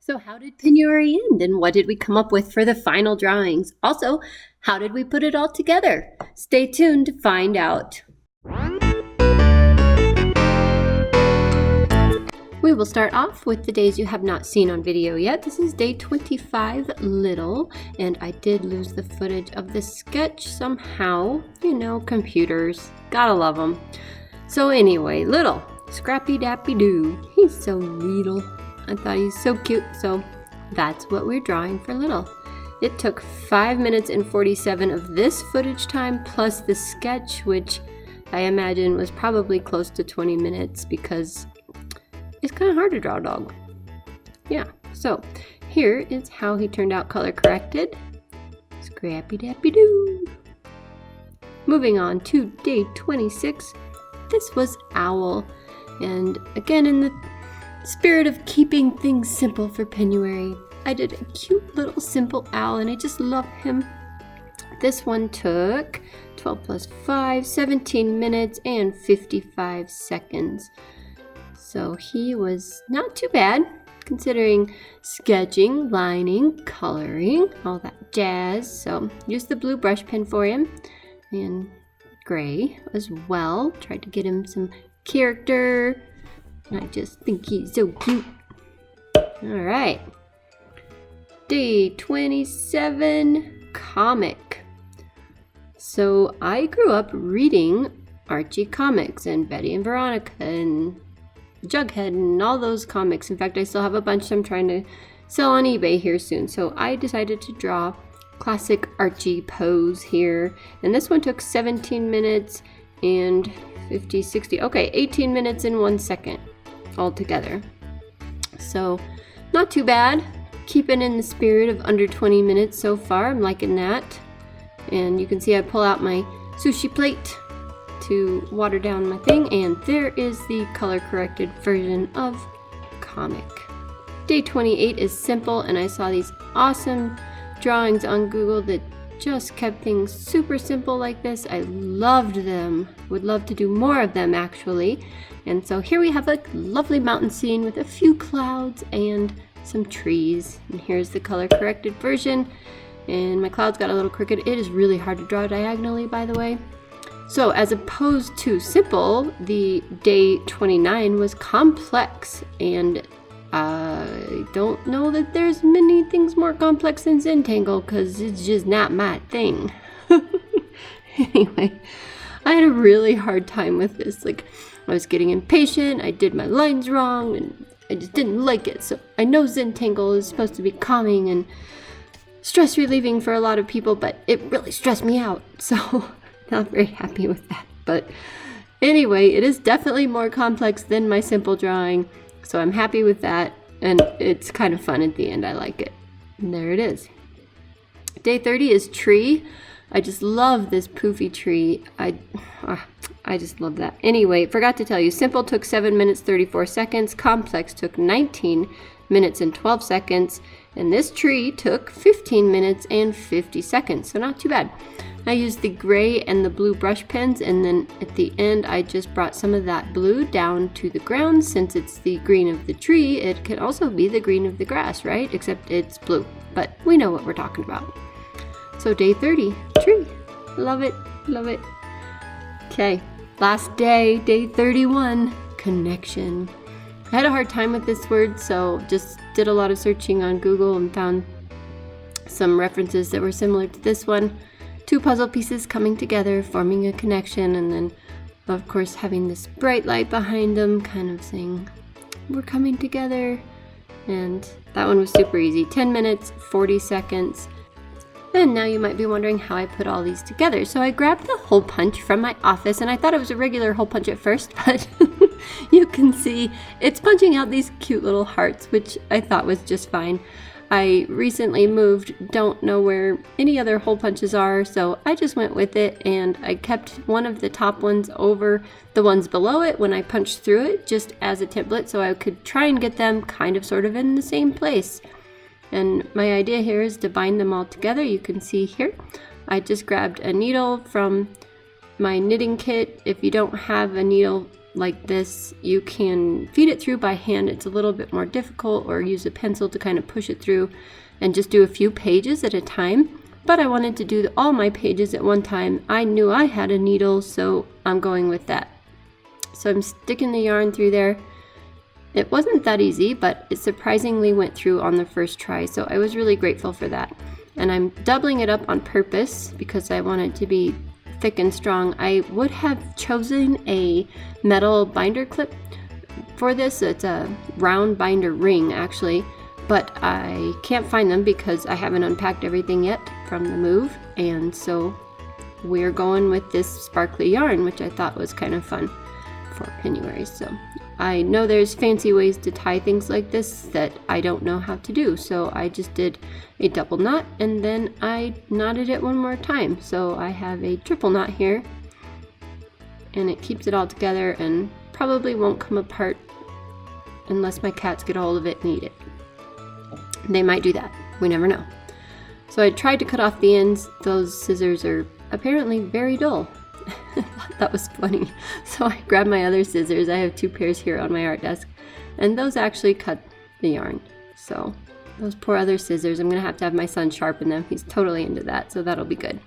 So how did Penuary end, and what did we come up with for the final drawings? Also, how did we put it all together? Stay tuned to find out. We will start off with the days you have not seen on video yet. This is day 25, Little, and I did lose the footage of the sketch somehow. You know, computers, gotta love them. So anyway, Little, Scrappy Dappy Doo, he's so little. I thought he's so cute, so that's what we're drawing for Little. It took 5 minutes and 47 of this footage time plus the sketch, which I imagine was probably close to 20 minutes because it's kind of hard to draw a dog. Yeah, so here is how he turned out color corrected. Scrappy Dappy Doo. Moving on to day 26, this was Owl. And again, in the spirit of keeping things simple for Penuary, I did a cute little simple owl and I just love him. This one took 12 plus 5, 17 minutes and 55 seconds. So he was not too bad considering sketching, lining, coloring, all that jazz. So used the blue brush pen for him and gray as well. Tried to get him some character. I just think he's so cute. Alright. Day 27, comic. So I grew up reading Archie comics and Betty and Veronica and Jughead and all those comics. In fact, I still have a bunch I'm trying to sell on eBay here soon. So I decided to draw classic Archie pose here. And this one took 17 minutes and 50, 60, okay, 18 minutes and 1 second altogether. So not too bad. Keeping in the spirit of under 20 minutes so far. I'm liking that. And you can see I pull out my sushi plate to water down my thing, and there is the color corrected version of comic. Day 28 is simple, and I saw these awesome drawings on Google that just kept things super simple like this. I loved them. Would love to do more of them actually. And so here we have a lovely mountain scene with a few clouds and some trees. And here's the color corrected version. And my clouds got a little crooked. It is really hard to draw diagonally, by the way. So as opposed to simple, the day 29 was complex. And I don't know that there's many things more complex than Zentangle because it's just not my thing. Anyway, I had a really hard time with this. Like, I was getting impatient, I did my lines wrong, and I just didn't like it. So I know Zentangle is supposed to be calming and stress relieving for a lot of people, but it really stressed me out. So not very happy with that. But anyway, it is definitely more complex than my simple drawing. So I'm happy with that, and it's kind of fun at the end. I like it. And there it is. Day 30 is tree. I just love this poofy tree. I just love that. Anyway, forgot to tell you, simple took 7 minutes 34 seconds. Complex took 19 minutes and 12 seconds. And this tree took 15 minutes and 50 seconds. So not too bad. I used the gray and the blue brush pens, and then at the end I just brought some of that blue down to the ground. Since it's the green of the tree, it can also be the green of the grass, right? Except it's blue, but we know what we're talking about. So day 30, tree. Love it, love it. Okay, last day, day 31, connection. I had a hard time with this word, so just did a lot of searching on Google and found some references that were similar to this one. 2 puzzle pieces coming together, forming a connection, and then, of course, having this bright light behind them, kind of saying, we're coming together. And that one was super easy. 10 minutes, 40 seconds. And now you might be wondering how I put all these together. So I grabbed the hole punch from my office, and I thought it was a regular hole punch at first, but you can see it's punching out these cute little hearts, which I thought was just fine. I recently moved, don't know where any other hole punches are, so I just went with it, and I kept one of the top ones over the ones below it when I punched through it, just as a template, so I could try and get them kind of sort of in the same place. And my idea here is to bind them all together. You can see here, I just grabbed a needle from my knitting kit. If you don't have a needle like this, you can feed it through by hand. It's a little bit more difficult, or use a pencil to kind of push it through and just do a few pages at a time. But I wanted to do all my pages at one time. I knew I had a needle, so I'm going with that. So I'm sticking the yarn through there. It wasn't that easy, but it surprisingly went through on the first try, so I was really grateful for that. And I'm doubling it up on purpose because I want it to be thick and strong. I would have chosen a metal binder clip for this. It's a round binder ring actually, but I can't find them because I haven't unpacked everything yet from the move, and so we're going with this sparkly yarn, which I thought was kind of fun for Penuary. So I know there's fancy ways to tie things like this that I don't know how to do, so I just did a double knot and then I knotted it one more time. So I have a triple knot here, and it keeps it all together and probably won't come apart unless my cats get a hold of it and eat it. They might do that, we never know. So I tried to cut off the ends. Those scissors are apparently very dull. That was funny. So I grabbed my other scissors. I have 2 pairs here on my art desk, and those actually cut the yarn. So those poor other scissors, I'm gonna have to have my son sharpen them. He's totally into that, so that'll be good.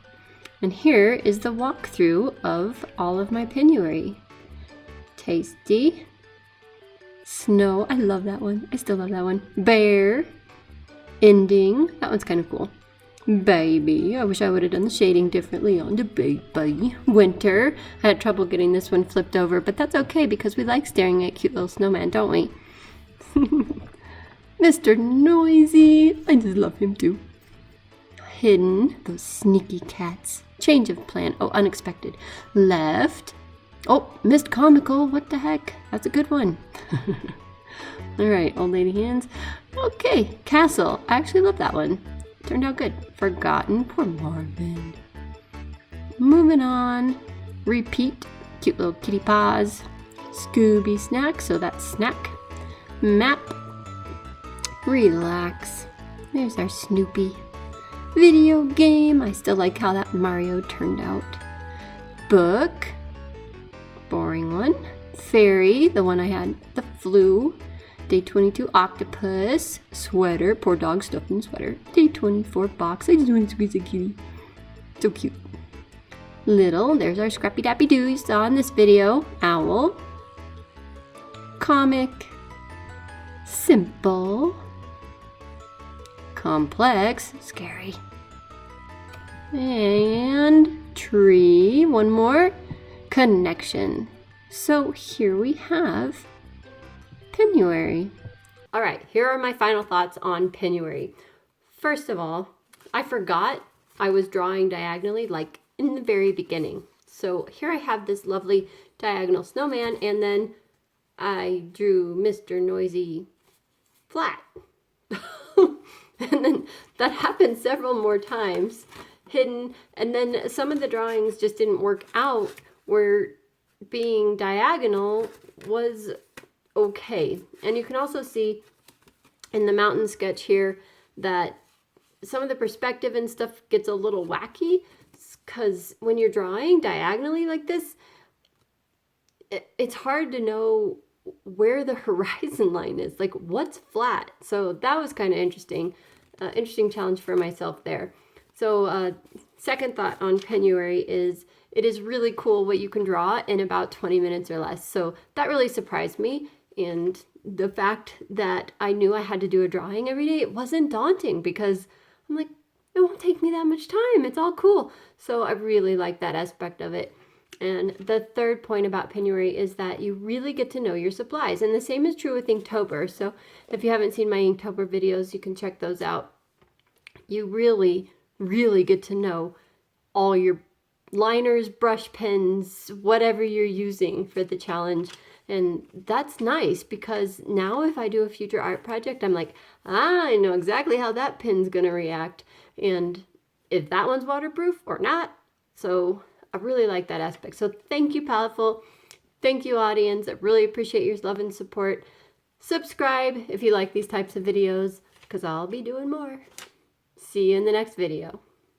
And here is the walkthrough of all of my Penuary. Tasty. Snow, I love that one. I still love that one. Bear. Ending, that one's kind of cool. Baby, I wish I would have done the shading differently on the baby. Winter, I had trouble getting this one flipped over, but that's okay because we like staring at cute little snowman, don't we? Mr. Noisy, I just love him too. Hidden, those sneaky cats. Change of plan, oh, unexpected. Left, oh, missed comical, what the heck? That's a good one. All right, old lady hands. Okay, castle, I actually love that one. Turned out good. Forgotten, poor Marvin. Moving on. Repeat, cute little kitty paws. Scooby snack, so that's snack. Map. Relax. There's our Snoopy. Video game, I still like how that Mario turned out. Book. Boring one. Fairy, the one I had, the flu. Day 22, octopus. Sweater, poor dog stuffed in sweater. Day 24, box. I just want to squeeze a kitty. So cute. Little, there's our Scrappy Dappy Doo you saw in this video. Owl. Comic. Simple. Complex. Scary. And tree. One more. Connection. So here we have Penuary. All right, here are my final thoughts on Penuary. First of all, I forgot I was drawing diagonally like in the very beginning. So here I have this lovely diagonal snowman, and then I drew Mr. Noisy flat. And then that happened several more times, hidden, and then some of the drawings just didn't work out where being diagonal was okay. And you can also see in the mountain sketch here that some of the perspective and stuff gets a little wacky, because when you're drawing diagonally like this, it's hard to know where the horizon line is, like what's flat. So that was kind of interesting. Interesting challenge for myself there. So second thought on Penuary is it is really cool what you can draw in about 20 minutes or less. So that really surprised me. And the fact that I knew I had to do a drawing every day, it wasn't daunting because I'm like, it won't take me that much time. It's all cool. So I really like that aspect of it. And the third point about Penuary is that you really get to know your supplies. And the same is true with Inktober. So if you haven't seen my Inktober videos, you can check those out. You really, really get to know all your liners, brush pens, whatever you're using for the challenge. And that's nice because now if I do a future art project, I'm like, I know exactly how that pin's gonna react and if that one's waterproof or not. So I really like that aspect. So thank you, Paletteful. Thank you, audience. I really appreciate your love and support. Subscribe if you like these types of videos because I'll be doing more. See you in the next video.